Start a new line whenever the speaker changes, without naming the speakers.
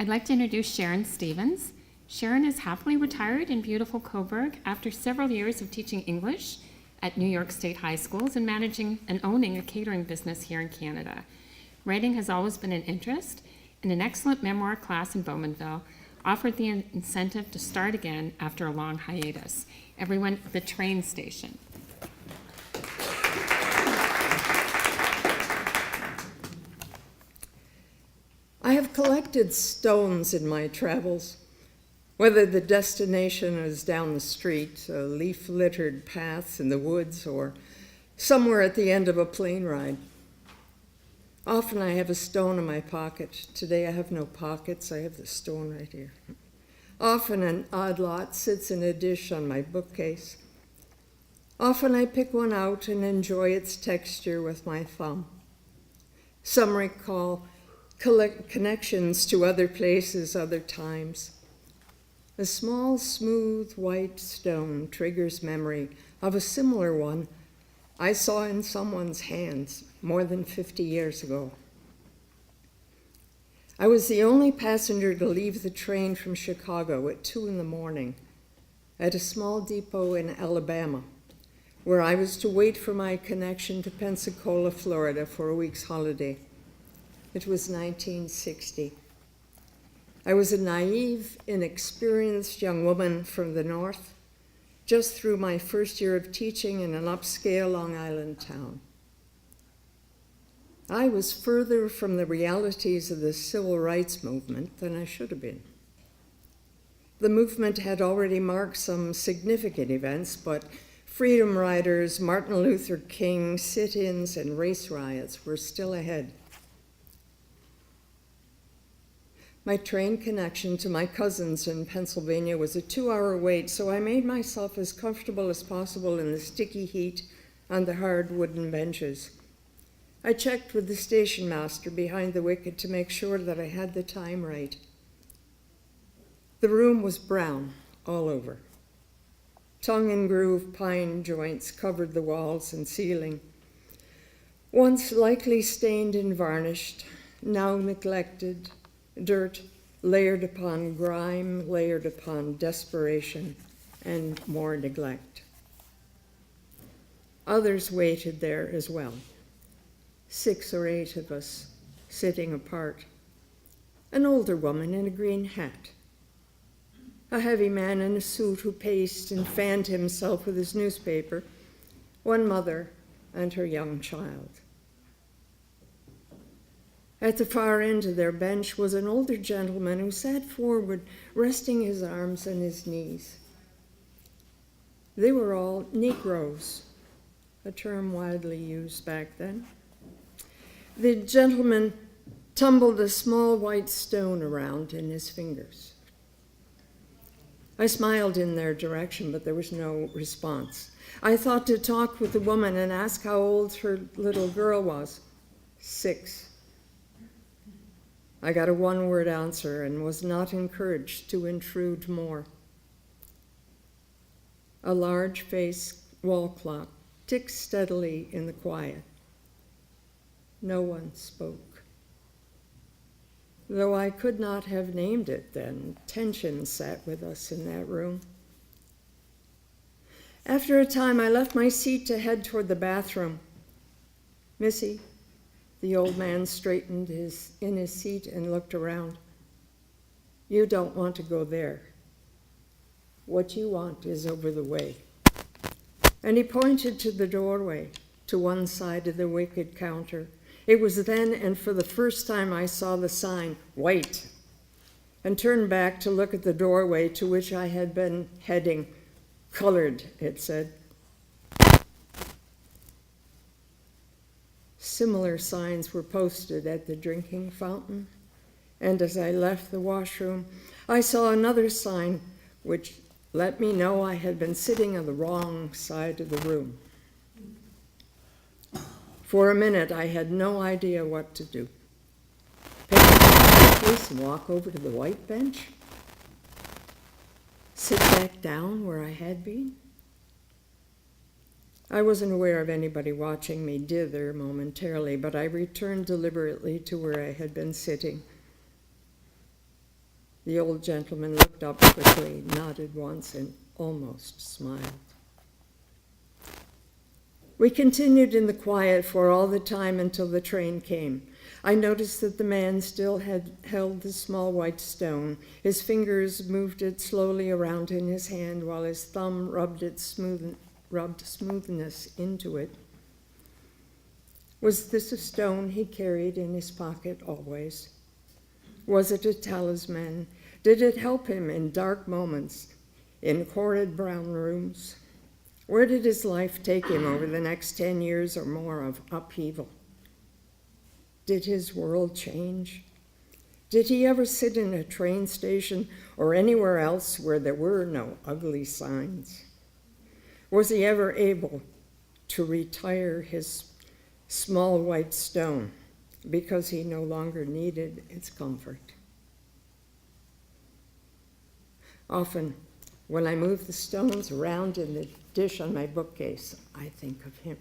I'd like to introduce Sharon Stevens. Sharon is happily retired in beautiful Coburg after several years of teaching English at New York State high schools and managing and owning a catering business here in Canada. Writing has always been an interest, and an excellent memoir class in Bowmanville offered the incentive to start again after a long hiatus. Everyone, the train station.
I have collected stones in my travels, whether the destination is down the street, leaf-littered paths in the woods, or somewhere at the end of a plane ride. Often I have a stone in my pocket. Today I have no pockets, I have the stone right here. Often an odd lot sits in a dish on my bookcase. Often I pick one out and enjoy its texture with my thumb. Some recall connections to other places, other times. A small, smooth, white stone triggers memory of a similar one I saw in someone's hands more than 50 years ago. I was the only passenger to leave the train from Chicago at 2 a.m. at a small depot in Alabama, where I was to wait for my connection to Pensacola, Florida for a week's holiday. It was 1960. I was a naive, inexperienced young woman from the north, just through my first year of teaching in an upscale Long Island town. I was further from the realities of the civil rights movement than I should have been. The movement had already marked some significant events, but freedom riders, Martin Luther King, sit-ins, and race riots were still ahead. My train connection to my cousins in Pennsylvania was a 2-hour wait, so I made myself as comfortable as possible in the sticky heat on the hard wooden benches. I checked with the station master behind the wicket to make sure that I had the time right. The room was brown all over. Tongue-and-groove pine joints covered the walls and ceiling. Once likely stained and varnished, now neglected, dirt layered upon grime, layered upon desperation, and more neglect. Others waited there as well, 6 or 8 of us sitting apart. An older woman in a green hat, a heavy man in a suit who paced and fanned himself with his newspaper, one mother and her young child. At the far end of their bench was an older gentleman who sat forward, resting his arms on his knees. They were all Negroes, a term widely used back then. The gentleman tumbled a small white stone around in his fingers. I smiled in their direction, but there was no response. I thought to talk with the woman and ask how old her little girl was. 6. I got a one-word answer and was not encouraged to intrude more. A large face wall clock ticked steadily in the quiet. No one spoke. Though I could not have named it then, tension sat with us in that room. After a time, I left my seat to head toward the bathroom. Missy, the old man straightened in his seat and looked around. You don't want to go there. What you want is over the way. And he pointed to the doorway, to one side of the wicket counter. It was then, and for the first time, I saw the sign, "Wait," and turned back to look at the doorway to which I had been heading. Colored, it said. Similar signs were posted at the drinking fountain, and as I left the washroom, I saw another sign which let me know I had been sitting on the wrong side of the room. For a minute, I had no idea what to do. Pick up the case and walk over to the white bench? Sit back down where I had been? I wasn't aware of anybody watching me dither momentarily, but I returned deliberately to where I had been sitting. The old gentleman looked up quickly, nodded once, and almost smiled. We continued in the quiet for all the time until the train came. I noticed that the man still had held the small white stone. His fingers moved it slowly around in his hand while his thumb rubbed smoothness into it. Was this a stone he carried in his pocket always? Was it a talisman? Did it help him in dark moments, in horrid brown rooms? Where did his life take him over the next 10 years or more of upheaval? Did his world change? Did he ever sit in a train station or anywhere else where there were no ugly signs? Was he ever able to retire his small white stone because he no longer needed its comfort? Often, when I move the stones around in the dish on my bookcase, I think of him.